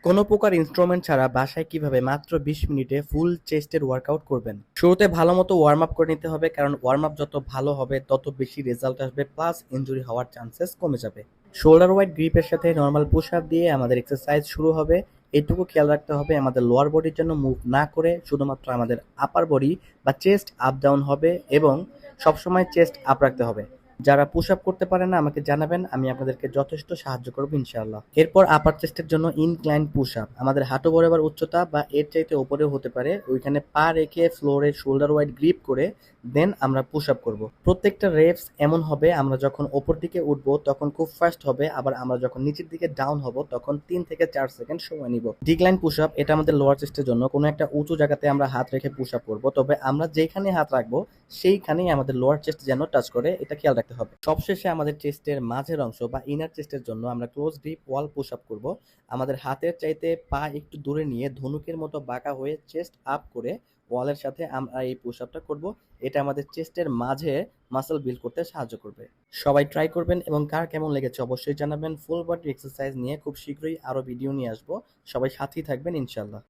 কোনো প্রকার ইনস্ট্রুমেন্ট ছাড়া বাসায় কিভাবে মাত্র 20 মিনিটে ফুল চেস্টের ওয়ার্কআউট করবেন। শুরুতে ভালো মতো ওয়ার্ম আপ করে নিতে হবে, কারণ ওয়ার্ম আপ যত ভালো হবে তত বেশি রেজাল্ট আসবে, প্লাস ইনজুরি হওয়ার চান্সেস কমে যাবে। শোল্ডার ওয়াইড গ্রিপের সাথে নর্মাল পুশ আপ দিয়ে আমাদের এক্সারসাইজ শুরু হবে। এইটুকু খেয়াল রাখতে হবে আমাদের লোয়ার বডির জন্য মুভ না করে শুধুমাত্র আমাদের আপার বডি বা চেস্ট আপ ডাউন হবে, এবং সবসময় চেস্ট আপ রাখতে হবে। যারা পুশ আপ করতে পারে না আমাকে জানাবেন, আমি আপনাদেরকে যথেষ্ট সাহায্য করবো ইনশাআল্লাহ। এরপর আপার চেস্টের জন্য ইনক্লাইন পুশ আপ, আমাদের হাঁটু বরাবর উচ্চতা বা এর চাইতে উপরেও হতে পারে, ওইখানে পা রেখে ফ্লোরে শোল্ডার ওয়াইড গ্রিপ করে দেন আমরা পুশ আপ করবো। প্রত্যেকটা রেপস এমন হবে, আমরা যখন ওপর দিকে উঠবো তখন খুব ফাস্ট হবে, আবার আমরা যখন নিচের দিকে ডাউন হব তখন 3 থেকে 4 সেকেন্ড সময় নিব। ডিক্লাইন পুশ আপ, এটা আমাদের লোয়ার চেস্টের জন্য। কোনো একটা উঁচু জায়গাতে আমরা হাত রেখে পুশ আপ করবো, তবে আমরা যেখানে হাত রাখবো সেইখানেই আমাদের লোয়ার চেস্ট যেন টাচ করে, এটা খেয়াল রাখতে হবে। সবশেষে আমাদের চেস্টের মাঝের অংশ বা ইনার চেস্টের জন্য আমরা ক্লোজ গ্রিপ ওয়াল পুশ আপ করবো। আমাদের হাতের চাইতে পা একটু দূরে নিয়ে ধনুকের মতো বাঁকা হয়ে চেস্ট আপ করে ওয়ালের সাথে আমরা এই পুশ আপটা করবো। এটা আমাদের চেস্টের মাঝে মাসল বিল্ড করতে সাহায্য করবে। সবাই ট্রাই করবেন, এবং কার কেমন লেগেছে অবশ্যই জানাবেন। ফুল বডি এক্সারসাইজ নিয়ে খুব শীঘ্রই আরো ভিডিও নিয়ে আসবো। সবাই সাথেই থাকবেন ইনশাল্লাহ।